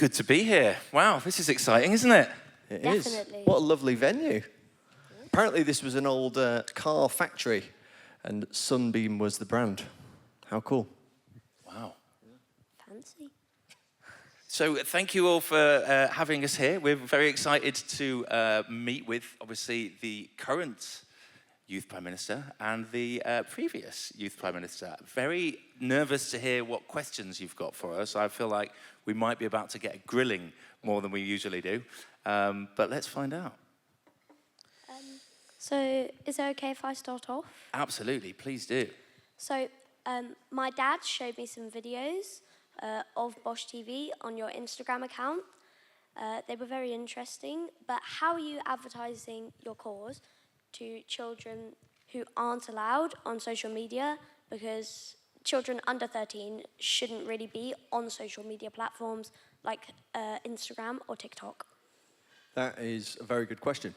good to be here. Wow, this is exciting, isn't it? It Definitely. is. What a lovely venue. Apparently this was an old car factory and Sunbeam was the brand. How cool. Wow. Fancy. So thank you all for having us here. We're very excited to meet with, obviously, the current Youth Prime Minister and the previous Youth Prime Minister. Very nervous to hear what questions you've got for us. I feel like we might be about to get a grilling more than we usually do. But let's find out. So, is it okay if I start off? Absolutely, please do. So, my dad showed me some videos of Bosch TV on your Instagram account. They were very interesting, but how are you advertising your cause to children who aren't allowed on social media? Because children under 13 shouldn't really be on social media platforms like Instagram or TikTok. That is a very good question.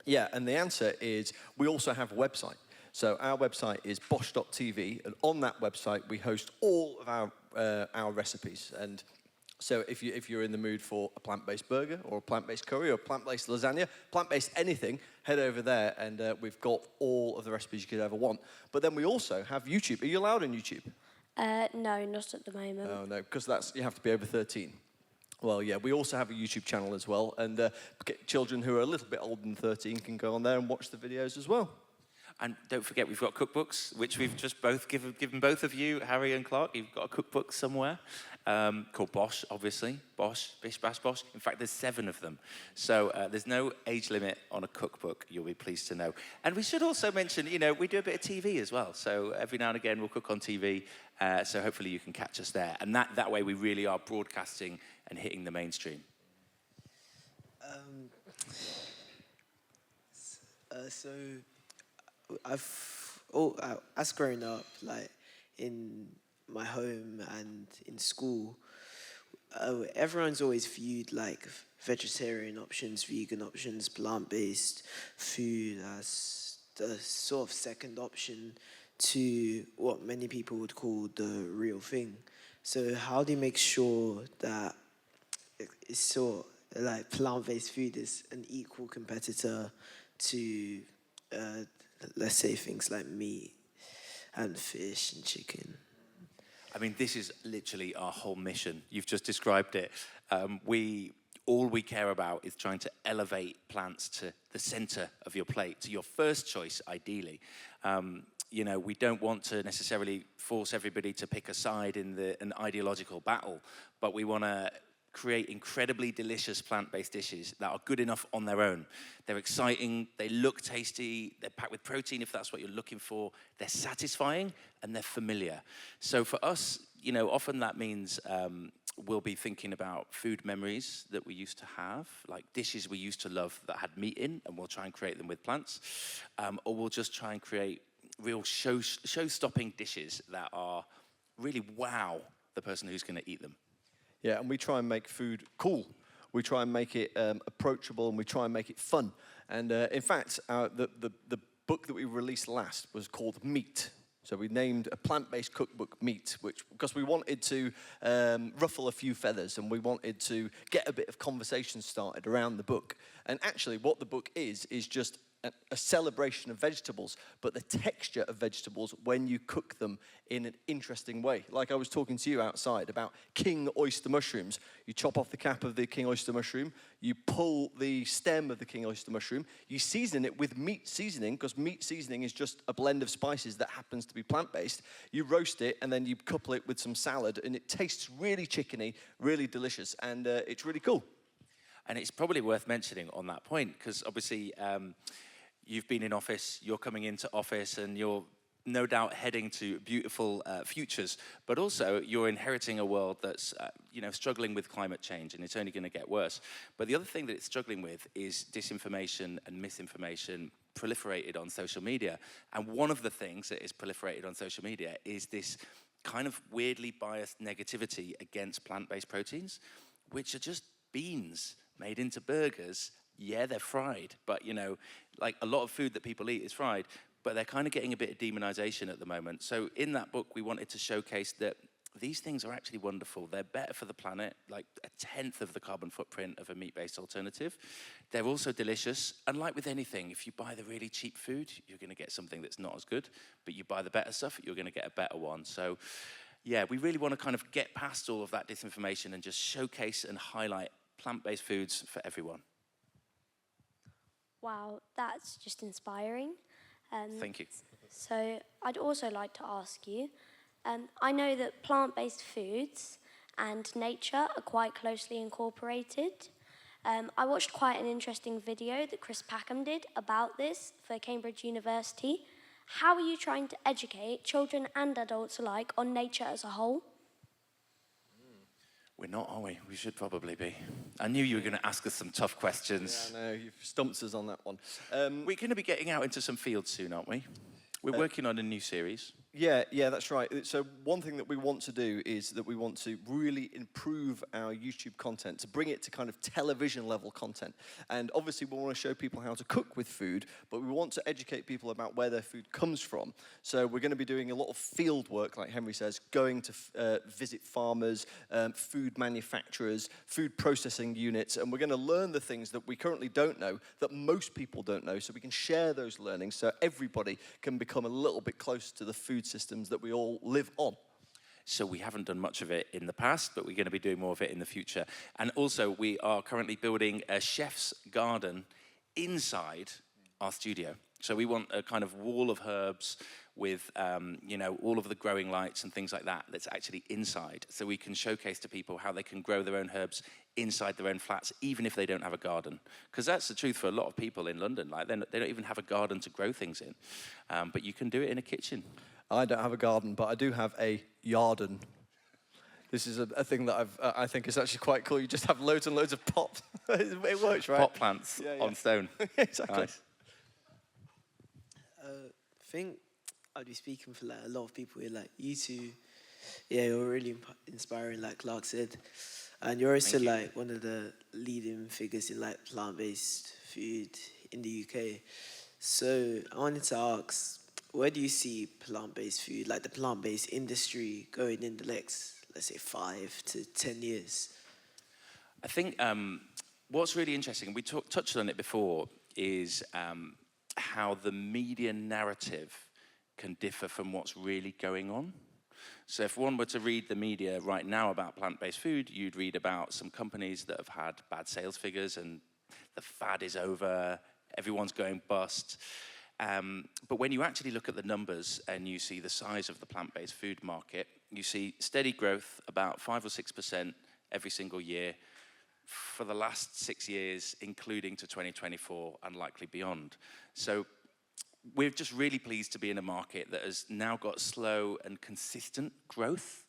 Yeah, and the answer is we also have a website. So our website is bosch.tv, and on that website we host all of our recipes. And so if you're in the mood for a plant-based burger or a plant-based curry or a plant-based lasagna, plant-based anything, head over there and we've got all of the recipes you could ever want. But then we also have YouTube. Are you allowed on YouTube? No, not at the moment. Oh no, because you have to be over 13. Well, yeah, we also have a YouTube channel as well, and children who are a little bit older than 13 can go on there and watch the videos as well. And don't forget, we've got cookbooks, which we've just both given both of you, Harry and Clark. You've got a cookbook somewhere called Bosch, obviously. Bosch, Bish Bash Bosch. In fact, there's 7 of them. So there's no age limit on a cookbook, you'll be pleased to know. And we should also mention, we do a bit of TV as well. So every now and again, we'll cook on TV. So hopefully you can catch us there. And that way, we really are broadcasting and hitting the mainstream. So as growing up, like in my home and in school, everyone's always viewed like vegetarian options, vegan options, plant-based food as the sort of second option to what many people would call the real thing. So how do you make sure that it's sort of like plant-based food is an equal competitor to let's say things like meat and fish and chicken? I mean, this is literally our whole mission. You've just described it. All we care about is trying to elevate plants to the center of your plate, to your first choice, ideally. We don't want to necessarily force everybody to pick a side in an ideological battle, but we want to create incredibly delicious plant-based dishes that are good enough on their own. They're exciting, they look tasty, they're packed with protein if that's what you're looking for, they're satisfying, and they're familiar. So for us, often that means we'll be thinking about food memories that we used to have, like dishes we used to love that had meat in, and we'll try and create them with plants. Or we'll just try and create real show-stopping dishes that are really wow the person who's going to eat them. Yeah, and we try and make food cool. We try and make it approachable, and we try and make it fun. And in fact, the book that we released last was called Meat. So we named a plant-based cookbook Meat, because we wanted to ruffle a few feathers, and we wanted to get a bit of conversation started around the book. And actually, what the book is just a celebration of vegetables, but the texture of vegetables when you cook them in an interesting way. Like I was talking to you outside about king oyster mushrooms. You chop off the cap of the king oyster mushroom, you pull the stem of the king oyster mushroom, you season it with meat seasoning, because meat seasoning is just a blend of spices that happens to be plant-based. You roast it, and then you couple it with some salad, and it tastes really chickeny, really delicious, and it's really cool. And it's probably worth mentioning on that point, because obviously you've been in office, you're coming into office, and you're no doubt heading to beautiful futures, but also you're inheriting a world that's struggling with climate change, and it's only going to get worse. But the other thing that it's struggling with is disinformation and misinformation proliferated on social media. And one of the things that is proliferated on social media is this kind of weirdly biased negativity against plant-based proteins, which are just beans made into burgers. Yeah, they're fried, but like a lot of food that people eat is fried, but they're kind of getting a bit of demonization at the moment. So in that book, we wanted to showcase that these things are actually wonderful. They're better for the planet, like a tenth of the carbon footprint of a meat-based alternative. They're also delicious. And like with anything, if you buy the really cheap food, you're going to get something that's not as good. But you buy the better stuff, you're going to get a better one. So yeah, we really want to kind of get past all of that disinformation and just showcase and highlight plant-based foods for everyone. Wow, that's just inspiring. Thank you. So I'd also like to ask you, I know that plant-based foods and nature are quite closely incorporated. I watched quite an interesting video that Chris Packham did about this for Cambridge University. How are you trying to educate children and adults alike on nature as a whole? We're not, are we? We should probably be. I knew you were going to ask us some tough questions. Yeah, I know, you've stumped us on that one. We're going to be getting out into some fields soon, aren't we? We're working on a new series. Yeah, that's right. So one thing that we want to do is that we want to really improve our YouTube content, to bring it to kind of television level content. And obviously we want to show people how to cook with food, but we want to educate people about where their food comes from. So we're going to be doing a lot of field work, like Henry says, going to visit farmers, food manufacturers, food processing units, and we're going to learn the things that we currently don't know, that most people don't know, so we can share those learnings so everybody can become a little bit closer to the food systems that we all live on. So we haven't done much of it in the past, but we're going to be doing more of it in the future. And also, we are currently building a chef's garden inside our studio. So we want a kind of wall of herbs with, all of the growing lights and things like that that's actually inside. So we can showcase to people how they can grow their own herbs inside their own flats, even if they don't have a garden. Because that's the truth for a lot of people in London. Like, they don't even have a garden to grow things in. But you can do it in a kitchen. I don't have a garden, but I do have a yarden. This is a thing that I think is actually quite cool. You just have loads and loads of pots. It works, right? Pot plants on stone. Exactly. Nice. I think I'd be speaking for like a lot of people here. Like you two, yeah, you're really inspiring, like Clark said, and you're also like one of the leading figures in like plant-based food in the UK. So I wanted to ask, where do you see plant-based food, like the plant-based industry, going in the next, let's say, 5 to 10 years? I think what's really interesting, we touched on it before, is how the media narrative can differ from what's really going on. So if one were to read the media right now about plant-based food, you'd read about some companies that have had bad sales figures and the fad is over, everyone's going bust. But when you actually look at the numbers and you see the size of the plant-based food market, you see steady growth, about 5 or 6% every single year for the last 6 years, including to 2024 and likely beyond. So we're just really pleased to be in a market that has now got slow and consistent growth.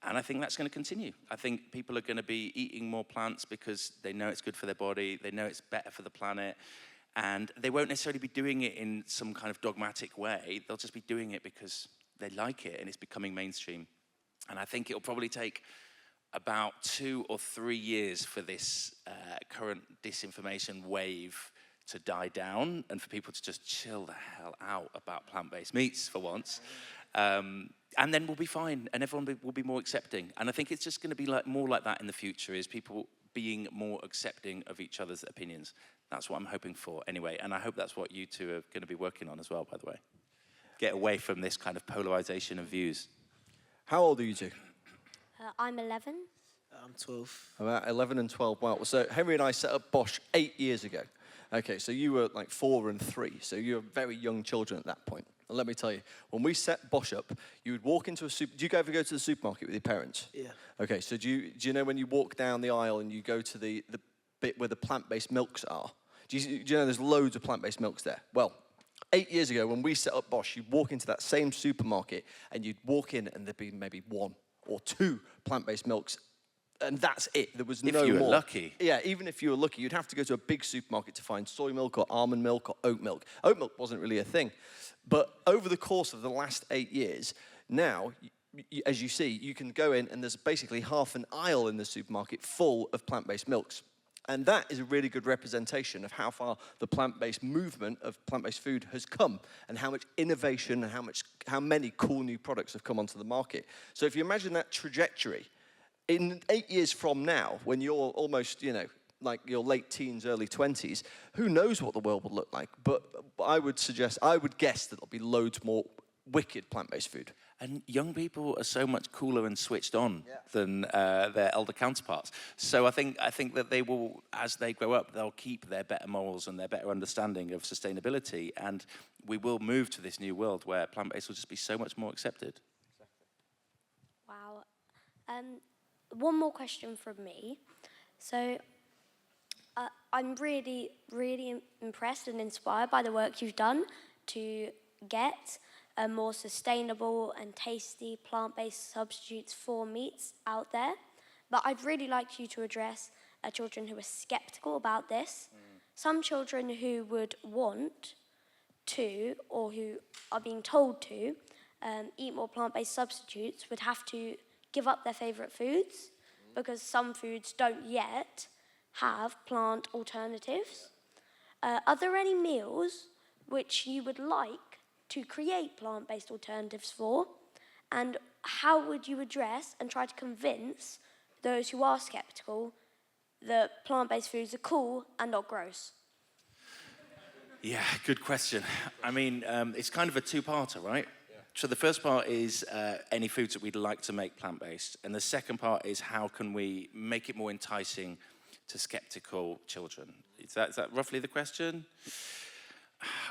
And I think that's going to continue. I think people are going to be eating more plants because they know it's good for their body, they know it's better for the planet, and they won't necessarily be doing it in some kind of dogmatic way. They'll just be doing it because they like it and it's becoming mainstream. And I think it'll probably take about 2 or 3 years for this current disinformation wave to die down and for people to just chill the hell out about plant-based meats for once. And then we'll be fine and everyone will be more accepting. And I think it's just going to be more like that in the future, is people being more accepting of each other's opinions. That's what I'm hoping for anyway. And I hope that's what you two are going to be working on as well, by the way. Get away from this kind of polarization of views. How old are you two? I'm 11. I'm 12. About 11 and 12. Wow. So Henry and I set up Bosch 8 years ago. Okay, so you were like 4 and 3. So you were very young children at that point. And let me tell you, when we set Bosch up, you would walk into a do you ever go to the supermarket with your parents? Yeah. Okay, so do you know when you walk down the aisle and you go to the bit where the plant-based milks are? Do you know there's loads of plant-based milks there? Well, 8 years ago when we set up Bosch, you'd walk into that same supermarket and you'd walk in and there'd be maybe 1 or 2 plant-based milks. And that's it. There was no more. If you were lucky. Yeah, even if you were lucky, you'd have to go to a big supermarket to find soy milk or almond milk or oat milk. Oat milk wasn't really a thing. But over the course of the last 8 years, now, as you see, you can go in and there's basically half an aisle in the supermarket full of plant-based milks. And that is a really good representation of how far the plant-based movement of plant-based food has come, and how much innovation and how many cool new products have come onto the market. So if you imagine that trajectory, in 8 years from now, when you're almost, like your late teens, early 20s, who knows what the world will look like? But I would guess that there'll be loads more wicked plant-based food. And young people are so much cooler and switched on than their elder counterparts. So I think that they will, as they grow up, they'll keep their better morals and their better understanding of sustainability. And we will move to this new world where plant-based will just be so much more accepted. Wow. One more question from me. So I'm really, really impressed and inspired by the work you've done to get more sustainable and tasty plant-based substitutes for meats out there. But I'd really like you to address children who are skeptical about this. Some children who would want to, or who are being told to, eat more plant-based substitutes would have to give up their favourite foods because some foods don't yet have plant alternatives. Are there any meals which you would like to create plant-based alternatives for? And how would you address and try to convince those who are skeptical that plant-based foods are cool and not gross? Yeah, good question. I mean, it's kind of a two-parter, right? Yeah. So the first part is any foods that we'd like to make plant-based. And the second part is how can we make it more enticing to skeptical children? Is that roughly the question?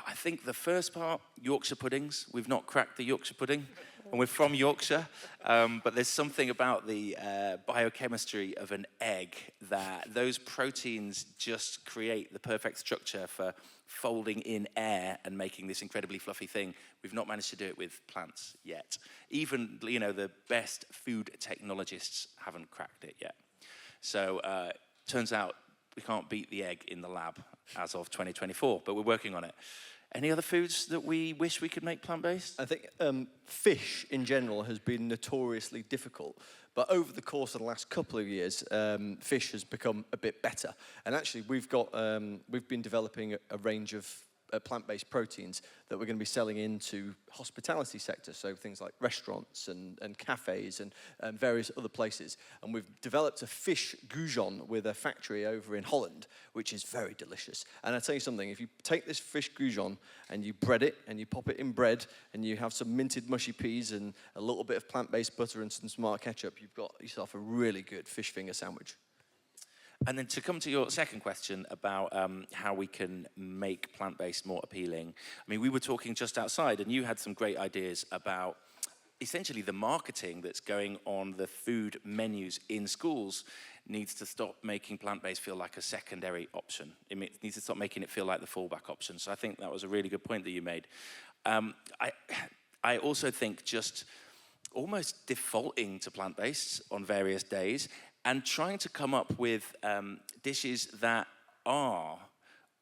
I think the first part, Yorkshire puddings. We've not cracked the Yorkshire pudding, and we're from Yorkshire, but there's something about the biochemistry of an egg that those proteins just create the perfect structure for folding in air and making this incredibly fluffy thing. We've not managed to do it with plants yet. Even, the best food technologists haven't cracked it yet. So turns out we can't beat the egg in the lab as of 2024, but we're working on it. Any other foods that we wish we could make plant-based? I think fish in general has been notoriously difficult, but over the course of the last couple of years, fish has become a bit better. And actually, we've been developing a range of plant-based proteins that we're going to be selling into hospitality sector, so things like restaurants and cafes and various other places. And we've developed a fish goujon with a factory over in Holland, which is very delicious. And I'll tell you something, if you take this fish goujon and you bread it and you pop it in bread and you have some minted mushy peas and a little bit of plant-based butter and some smart ketchup, you've got yourself a really good fish finger sandwich. And then to come to your second question about how we can make plant-based more appealing. I mean, we were talking just outside, and you had some great ideas about essentially the marketing that's going on the food menus in schools needs to stop making plant-based feel like a secondary option. It needs to stop making it feel like the fallback option. So I think that was a really good point that you made. I also think just almost defaulting to plant-based on various days and trying to come up with dishes that are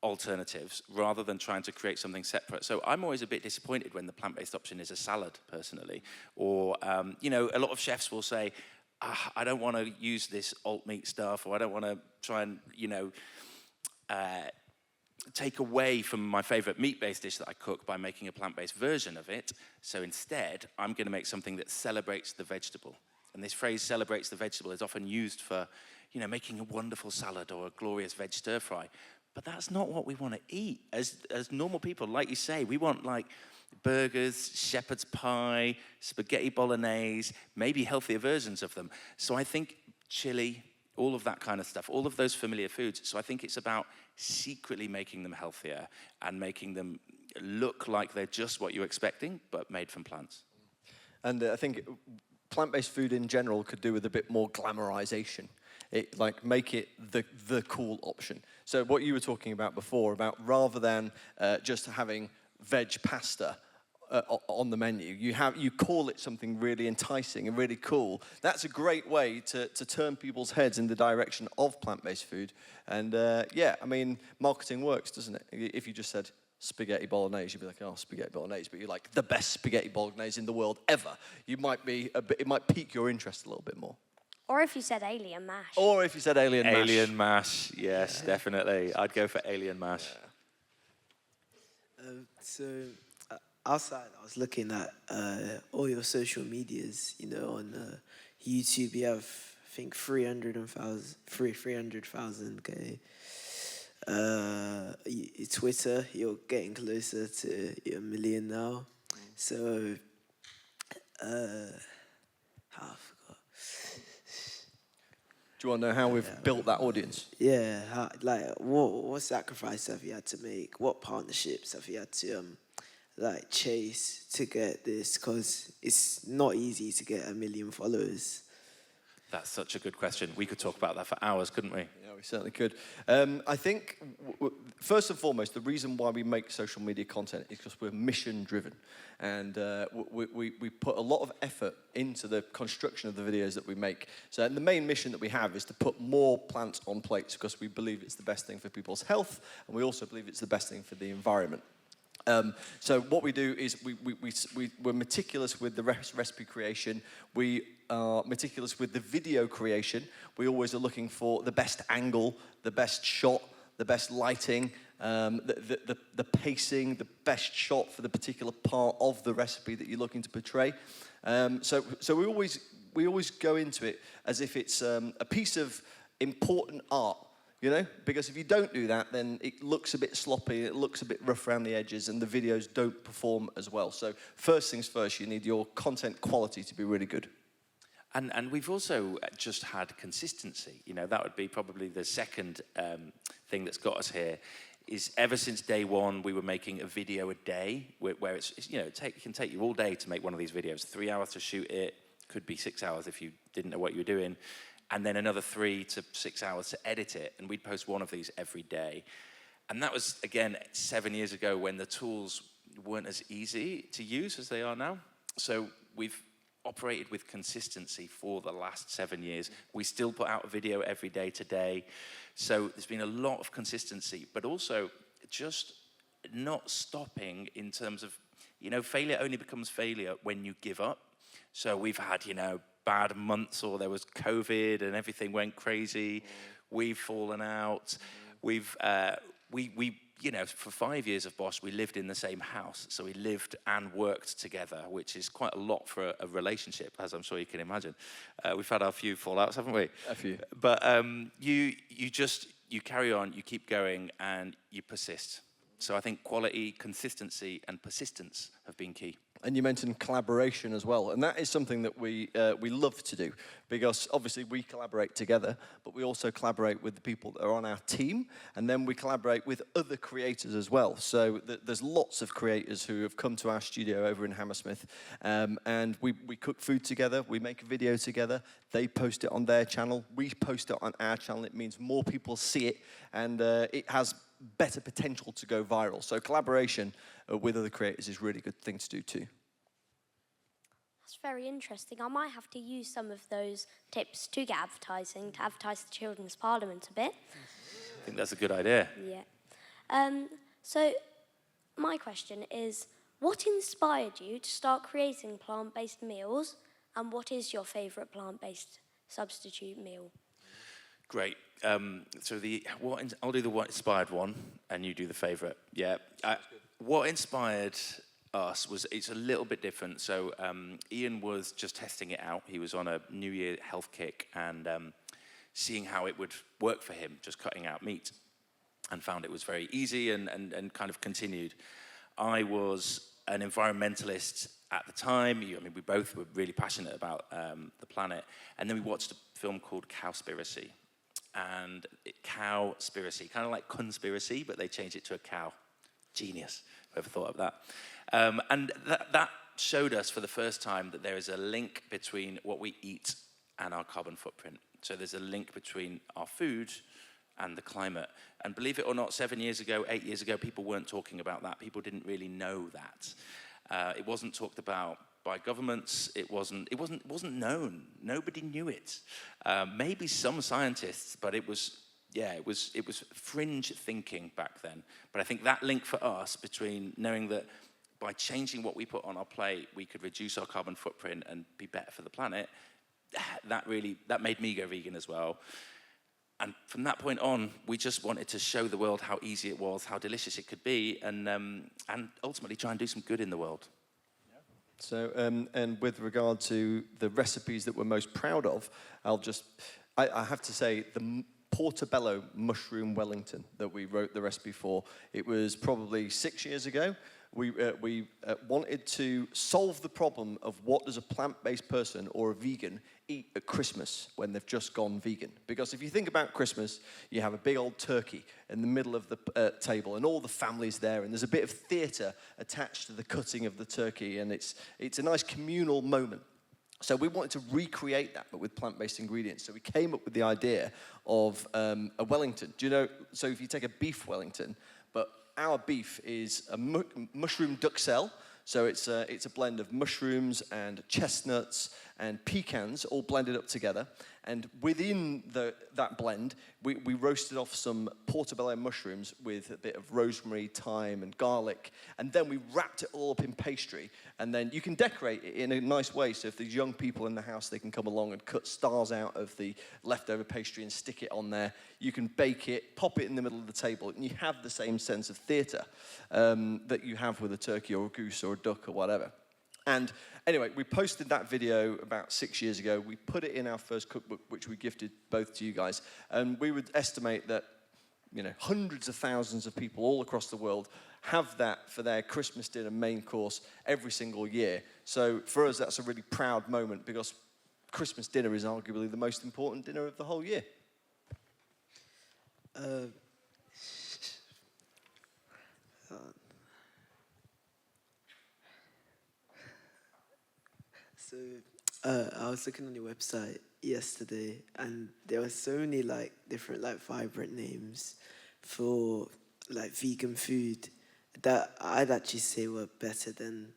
alternatives rather than trying to create something separate. So I'm always a bit disappointed when the plant-based option is a salad, personally. Or, a lot of chefs will say, I don't want to use this alt meat stuff, or I don't want to try and, take away from my favorite meat-based dish that I cook by making a plant-based version of it. So instead, I'm going to make something that celebrates the vegetable. And this phrase, celebrates the vegetable, is often used for, making a wonderful salad or a glorious veg stir-fry. But that's not what we want to eat. As normal people, like you say, we want burgers, shepherd's pie, spaghetti bolognese, maybe healthier versions of them. So I think chili, all of that kind of stuff, all of those familiar foods. So I think it's about secretly making them healthier and making them look like they're just what you're expecting, but made from plants. And I think plant-based food in general could do with a bit more glamorization. Make it the cool option. So what you were talking about before, about rather than just having veg pasta on the menu, you call it something really enticing and really cool. That's a great way to turn people's heads in the direction of plant-based food. And marketing works, doesn't it? If you just said spaghetti bolognese, you'd be like, oh, spaghetti bolognese, but you're like the best spaghetti bolognese in the world ever. It might pique your interest a little bit more. Or if you said alien mash. Or if you said alien mash. Alien mash, yes, definitely. I'd go for alien mash. So outside, I was looking at all your social medias. You know, on YouTube, you have I think 300,000 Twitter, you're getting closer to your million now. So, I forgot. Do you want to know how we've built that audience? Yeah, what sacrifice have you had to make? What partnerships have you had to chase to get this? Because it's not easy to get 1 million followers. That's such a good question. We could talk about that for hours, couldn't we? Yeah, we certainly could. I think, first and foremost, the reason why we make social media content is because we're mission-driven. And we put a lot of effort into the construction of the videos that we make. So the main mission that we have is to put more plants on plates because we believe it's the best thing for people's health, and we also believe it's the best thing for the environment. So what we do is we're meticulous with the recipe creation. We are meticulous with the video creation. We always are looking for the best angle, the best shot, the best lighting, the pacing, the best shot for the particular part of the recipe that you're looking to portray. So we always go into it as if it's a piece of important art. You know, because if you don't do that, then it looks a bit sloppy, it looks a bit rough around the edges, and the videos don't perform as well. So first things first, you need your content quality to be really good. And we've also just had consistency. You know, that would be probably the second thing that's got us here, is ever since day one, we were making a video a day, where it's you know, it can take you all day to make one of these videos. 3 hours to shoot it, could be 6 hours if you didn't know what you were doing. And then another 3 to 6 hours to edit it. And we'd post one of these every day. And that was, again, 7 years ago when the tools weren't as easy to use as they are now. So we've operated with consistency for the last 7 years. We still put out a video every day today. So there's been a lot of consistency, but also just not stopping in terms of, you know, failure only becomes failure when you give up. So we've had, you know, bad months, or there was COVID and everything went crazy. We've fallen out. We've, you know, for 5 years of Bosch, we lived in the same house. So we lived and worked together, which is quite a lot for a relationship, as I'm sure you can imagine. We've had our few fallouts, haven't we? A few. But you carry on, you keep going, and you persist. So I think quality, consistency, and persistence have been key. And you mentioned collaboration as well, and that is something that we love to do, because obviously we collaborate together, but we also collaborate with the people that are on our team, and then we collaborate with other creators as well. So there's lots of creators who have come to our studio over in Hammersmith, and we cook food together, we make a video together, they post it on their channel, we post it on our channel. It means more people see it, and it has better potential to go viral. So collaboration with other creators is a really good thing to do too. That's very interesting. I might have to use some of those tips to get advertising, to advertise the Children's Parliament a bit. I think that's a good idea. Yeah. So my question is, what inspired you to start creating plant-based meals, and what is your favourite plant-based substitute meal? Great. So I'll do the what inspired one, and you do the favourite. Yeah. What inspired us it's a little bit different. So Ian was just testing it out. He was on a New Year health kick and seeing how it would work for him, just cutting out meat, and found it was very easy and kind of continued. I was an environmentalist at the time. I mean, we both were really passionate about the planet. And then we watched a film called Cowspiracy. And Cowspiracy, kind of like conspiracy, but they changed it to a cow. Genius, whoever thought of that. And that showed us for the first time that there is a link between what we eat and our carbon footprint. So there's a link between our food and the climate. And believe it or not, 7 years ago, 8 years ago, people weren't talking about that. People didn't really know that. It wasn't talked about by governments. It wasn't known. Nobody knew it. Maybe some scientists, but it was fringe thinking back then. But I think that link for us between knowing that by changing what we put on our plate, we could reduce our carbon footprint and be better for the planet, that made me go vegan as well. And from that point on, we just wanted to show the world how easy it was, how delicious it could be, and ultimately try and do some good in the world. So, and with regard to the recipes that we're most proud of, I have to say the Portobello mushroom Wellington that we wrote the recipe for, it was probably 6 years ago. We wanted to solve the problem of what does a plant-based person or a vegan eat at Christmas when they've just gone vegan. Because if you think about Christmas, you have a big old turkey in the middle of the table and all the family's there, and there's a bit of theatre attached to the cutting of the turkey, and it's a nice communal moment. So we wanted to recreate that, but with plant-based ingredients. So we came up with the idea of a Wellington. Do you know, so if you take a beef Wellington, but our beef is a mushroom duxelle. So it's a blend of mushrooms and chestnuts and pecans all blended up together. And within that blend, we roasted off some portobello mushrooms with a bit of rosemary, thyme, and garlic. And then we wrapped it all up in pastry. And then you can decorate it in a nice way. So if there's young people in the house, they can come along and cut stars out of the leftover pastry and stick it on there. You can bake it, pop it in the middle of the table, and you have the same sense of theatre that you have with a turkey or a goose or a duck or whatever. And anyway, we posted that video about 6 years ago. We put it in our first cookbook, which we gifted both to you guys. And we would estimate that, you know, hundreds of thousands of people all across the world have that for their Christmas dinner main course every single year. So for us, that's a really proud moment because Christmas dinner is arguably the most important dinner of the whole year. So I was looking on your website yesterday, and there were so many like different like vibrant names for like vegan food that I'd actually say were better than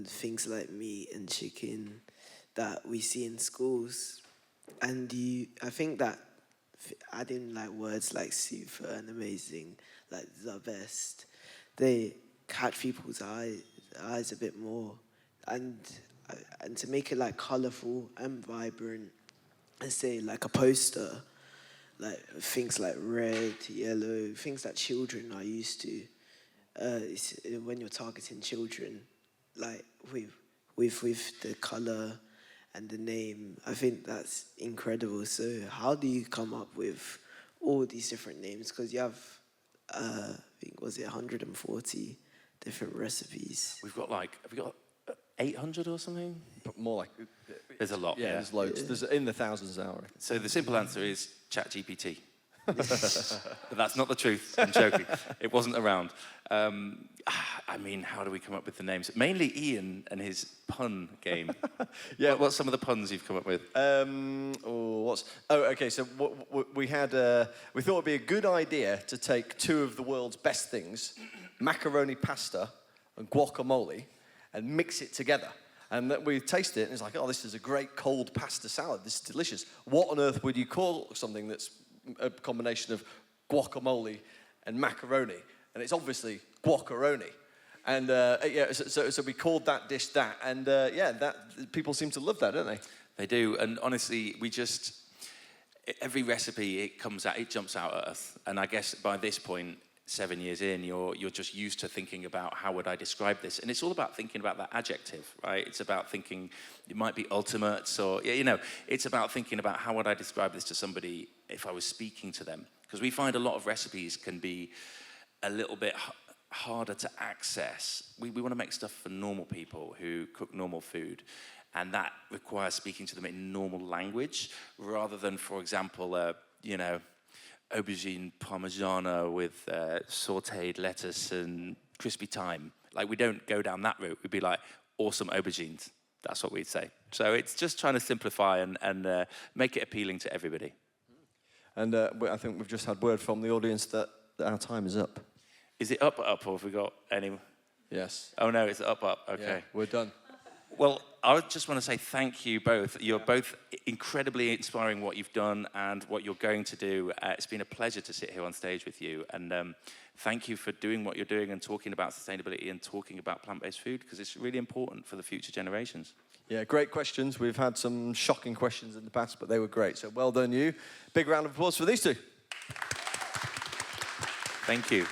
things like meat and chicken that we see in schools. And I think that adding like words like super and amazing, like the best, they catch people's eyes a bit more, and to make it like colorful and vibrant, and say like a poster, like things like red, yellow, things that children are used to. When you're targeting children, like with the color and the name, I think that's incredible. So how do you come up with all these different names? Because you have, I think, was it 140 different recipes? Have we got 800 or something? But more like... There's a lot. Yeah, there's loads. There's in the thousands now. So the simple answer is ChatGPT. But that's not the truth. I'm joking. It wasn't around. I mean, how do we come up with the names? Mainly Ian and his pun game. Yeah. What's some of the puns you've come up with? Okay. So we thought it'd be a good idea to take two of the world's best things, macaroni pasta and guacamole, and mix it together. And that we tasted it, and it's like, oh, this is a great cold pasta salad. This is delicious. What on earth would you call something that's a combination of guacamole and macaroni? And it's obviously guaccaroni. And so we called that dish that. And people seem to love that, don't they? They do. And honestly, every recipe, it jumps out at us. And I guess by this point, 7 years in, you're just used to thinking about how would I describe this, and it's all about thinking about that adjective, right? It's about thinking it might be ultimates, or it's about thinking about how would I describe this to somebody if I was speaking to them, because we find a lot of recipes can be a little bit harder to access. We want to make stuff for normal people who cook normal food, and that requires speaking to them in normal language rather than, for example, aubergine parmigiano with sautéed lettuce and crispy thyme. Like, we don't go down that route. We'd be like, awesome aubergines. That's what we'd say. So it's just trying to simplify and make it appealing to everybody. And I think we've just had word from the audience that our time is up. Is it up, or have we got any? Yes. Oh, no, it's up. Okay. Yeah, we're done. Well, I just want to say thank you both. You're both incredibly inspiring what you've done and what you're going to do. It's been a pleasure to sit here on stage with you. And thank you for doing what you're doing and talking about sustainability and talking about plant-based food, because it's really important for the future generations. Yeah, great questions. We've had some shocking questions in the past, but they were great. So well done, you. Big round of applause for these two. Thank you.